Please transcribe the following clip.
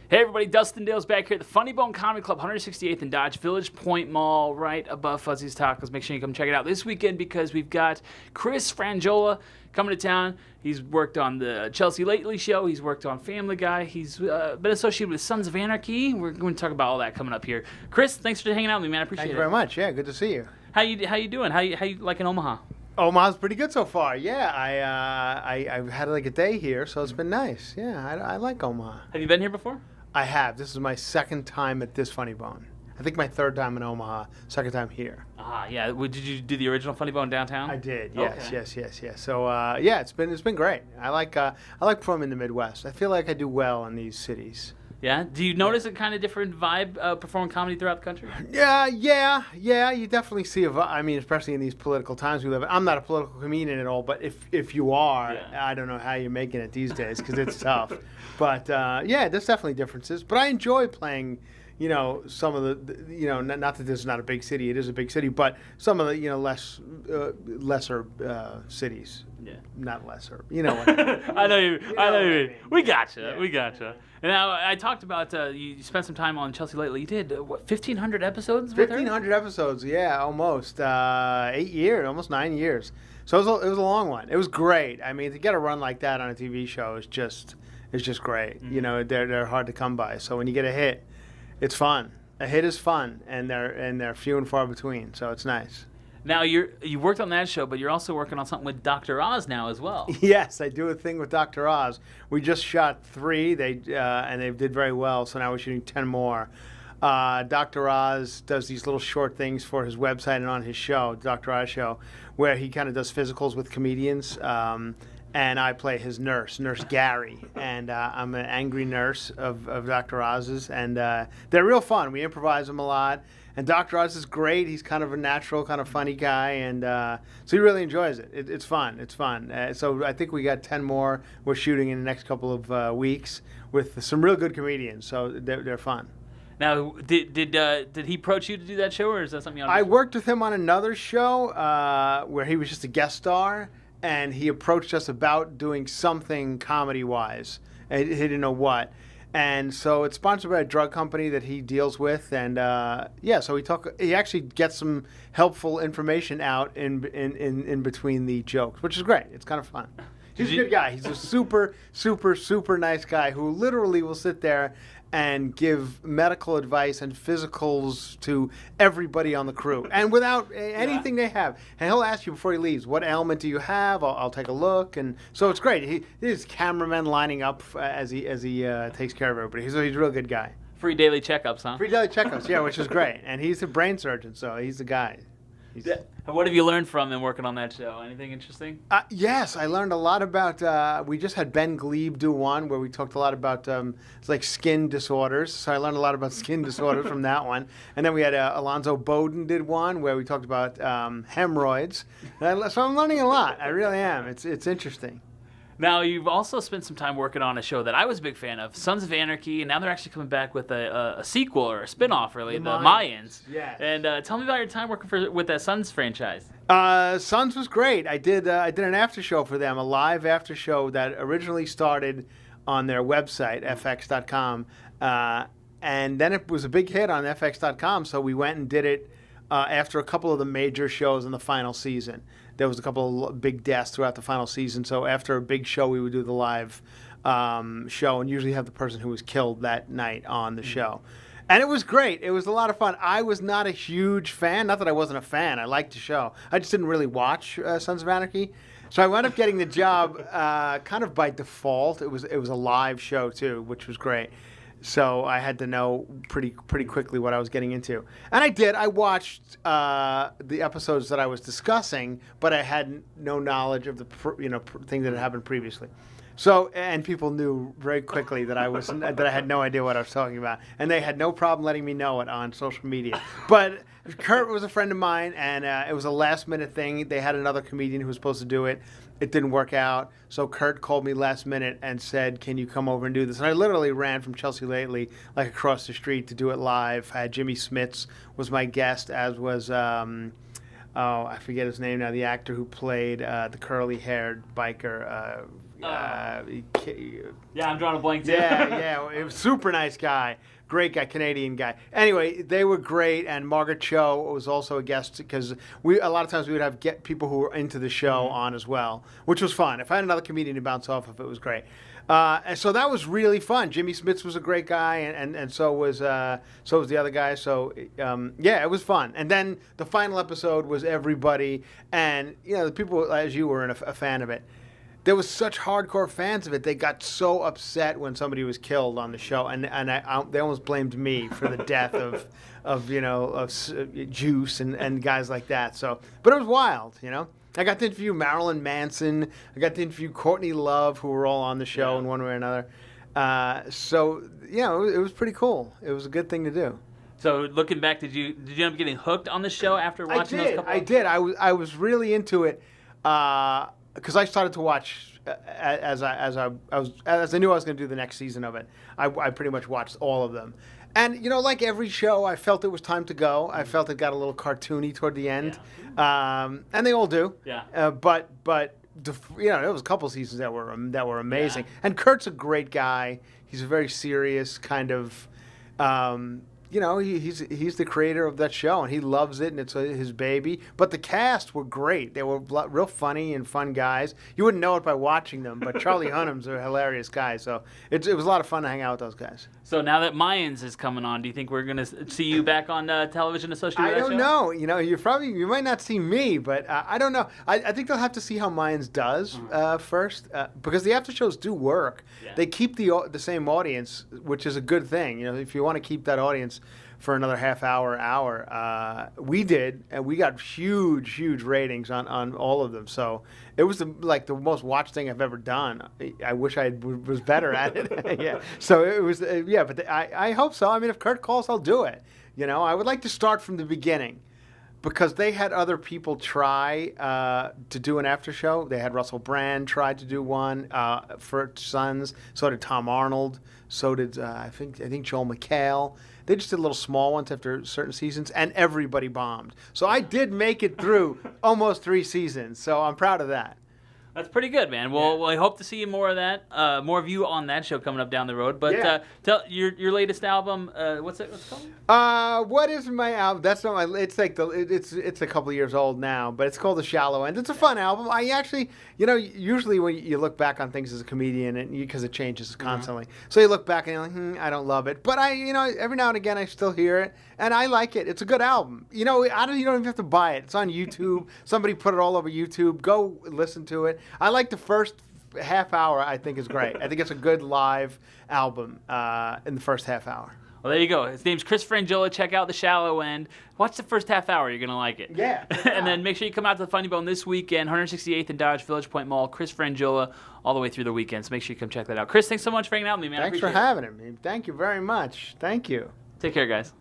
Hey everybody, Dustin Dale's back here at the Funny Bone Comedy Club, 168th and Dodge, Village Point Mall, right above Fuzzy's Tacos. Make sure you come check it out this weekend because we've got Chris Franjola coming to town. He's worked on the Chelsea Lately Show. He's worked on Family Guy. He's been associated with Sons of Anarchy. We're going to talk about all that coming up here. Chris, thanks for hanging out with me, man. I appreciate it. Thank you very much. Yeah, good to see you. How you doing? How you liking Omaha? Omaha's pretty good so far. Yeah, I've had like a day here, so it's been nice. Yeah, I like Omaha. Have you been here before? I have. This is my second time at this Funny Bone. I think my third time in Omaha, second time here. Yeah. Did you do the original Funny Bone downtown? I did. Okay. Yes. So yeah, it's been great. I like performing in the Midwest. I feel like I do well in these cities. Yeah. Do you notice a kind of different vibe performing comedy throughout the country? Yeah. You definitely see a vibe. I mean, especially in these political times we live in. I'm not a political comedian at all, but if you are, Yeah. I don't know how you're making it these days because it's tough. But yeah, there's definitely differences. But I enjoy playing. You know, some of the not that this is not a big city. It is a big city, but some of the lesser cities. Yeah. Not lesser. You know what I mean. I know you. I know you. What I mean. We gotcha. Yeah. We gotcha. And now I talked about you spent some time on Chelsea Lately. You did what 1,500 episodes with her? 1,500 episodes. Yeah, almost 8 years, almost 9 years. So it was a long one. It was great. I mean, to get a run like that on a TV show is just great. Mm-hmm. You know, they're hard to come by. So when you get a hit, it's fun. A hit is fun, and they're few and far between. So it's nice. Now you worked on that show, but you're also working on something with Dr. Oz now as well. Yes, I do a thing with Dr. Oz. We just shot 3. They did very well. So now we're shooting 10 more. Dr. Oz does these little short things for his website and on his show, Dr. Oz Show, where he kind of does physicals with comedians. And I play his nurse, Nurse Gary, and I'm an angry nurse of Dr. Oz's, and they're real fun. We improvise them a lot, and Dr. Oz is great. He's kind of a natural, kind of funny guy, and so he really enjoys it. It's fun. It's fun. So I think we got 10 more we're shooting in the next couple of weeks with some real good comedians, so they're fun. Now, did he approach you to do that show, or is that something you I worked with him on another show where he was just a guest star. And he approached us about doing something comedy-wise. And he didn't know what. And so it's sponsored by a drug company that he deals with. And so he actually gets some helpful information out in between the jokes, which is great. It's kind of fun. He's a good guy. He's a super, super, super nice guy who literally will sit there and give medical advice and physicals to everybody on the crew, and without anything they have. And he'll ask you before he leaves, "What ailment do you have?" I'll take a look, and so it's great. He's cameramen lining up as he takes care of everybody. He's a real good guy. Free daily checkups, huh? Free daily checkups, yeah, which is great. And he's a brain surgeon, so he's the guy. What have you learned from him working on that show? Anything interesting? Yes, I learned a lot about. We just had Ben Glebe do one where we talked a lot about it's like skin disorders. So I learned a lot about skin disorders from that one. And then we had Alonzo Bowden did one where we talked about hemorrhoids. So I'm learning a lot. I really am. It's interesting. Now, you've also spent some time working on a show that I was a big fan of, Sons of Anarchy, and now they're actually coming back with a sequel or a spin-off, really, the Mayans. Yes. And tell me about your time working with that Sons franchise. Sons was great. I did an after show for them, a live after show that originally started on their website, fx.com, and then it was a big hit on fx.com, so we went and did it after a couple of the major shows in the final season. There was a couple of big deaths throughout the final season, so after a big show, we would do the live show and usually have the person who was killed that night on the show. And it was great. It was a lot of fun. I was not a huge fan. Not that I wasn't a fan. I liked the show. I just didn't really watch Sons of Anarchy. So I wound up getting the job kind of by default. It was a live show, too, which was great. So I had to know pretty quickly what I was getting into. And I did. I watched the episodes that I was discussing, but I had no knowledge of the thing that had happened previously. So, and people knew very quickly that I had no idea what I was talking about, and they had no problem letting me know it on social media. But Kurt was a friend of mine, and it was a last-minute thing. They had another comedian who was supposed to do it. It didn't work out, so Kurt called me last minute and said, "Can you come over and do this?" And I literally ran from Chelsea Lately, like across the street, to do it live. I had Jimmy Smits was my guest, as was I forget his name now, the actor who played the curly-haired biker. Yeah, I'm drawing a blank too. yeah, it was super nice guy. Great guy, Canadian guy. Anyway, they were great, and Margaret Cho was also a guest because a lot of times we would have people who were into the show on as well, which was fun. If I had another comedian to bounce off of, it was great. And so that was really fun. Jimmy Smits was a great guy, and so was the other guy. So yeah, it was fun. And then the final episode was everybody, and the people as you were a fan of it. There was such hardcore fans of it. They got so upset when somebody was killed on the show, and they almost blamed me for the death of Juice and guys like that. So, but it was wild, I got to interview Marilyn Manson. I got to interview Courtney Love, who were all on the show in one way or another. So it was pretty cool. It was a good thing to do. So looking back, did you end up getting hooked on the show after watching those couple? I did. I was really into it. Because I started to watch as I knew I was going to do the next season of it. I pretty much watched all of them, and like every show, I felt it was time to go. I felt it got a little cartoony toward the end, and they all do. Yeah. But there was a couple seasons that were amazing. Yeah. And Kurt's a great guy. He's a very serious kind of. He's the creator of that show, and he loves it, and it's his baby. But the cast were great. They were real funny and fun guys. You wouldn't know it by watching them, but Charlie Hunnam's a hilarious guy. So it was a lot of fun to hang out with those guys. So now that Mayans is coming on, do you think we're going to see you back on television associated with that show? I don't know. You might not see me, but I don't know. I think they'll have to see how Mayans does first, because the after shows do work. Yeah. They keep the same audience, which is a good thing. If you want to keep that audience for another half hour, we did, and we got huge ratings on all of them. So it was the most watched thing I've ever done. I wish I was better at it. Yeah. So it was, but I hope so. I mean, if Kurt calls, I'll do it. I would like to start from the beginning, because they had other people try to do an after show. They had Russell Brand tried to do one for Sons. So did Tom Arnold. So did I think Joel McHale. They just did little small ones after certain seasons, and everybody bombed. So I did make it through almost 3 seasons. So I'm proud of that. That's pretty good, man. Well, I hope to see more of that, more of you on that show coming up down the road. But tell your latest album. What's it called? What is my album? That's not my. It's like it's a couple of years old now, but it's called The Shallow End. It's a fun album. I actually, usually when you look back on things as a comedian, and because it changes constantly, so you look back and you're like, I don't love it. But every now and again I still hear it, and I like it. It's a good album. You don't even have to buy it. It's on YouTube. Somebody put it all over YouTube. Go listen to it. I like the first half hour. I think is great. I think it's a good live album in the first half hour. Well, there you go. His name's Chris Franjola. Check out The Shallow End. Watch the first half hour. You're going to like it. Yeah. And then make sure you come out to the Funny Bone this weekend, 168th and Dodge, Village Point Mall. Chris Franjola all the way through the weekend. So make sure you come check that out. Chris, thanks so much for hanging out with me, man. Thanks for having me. Thank you very much. Thank you. Take care, guys.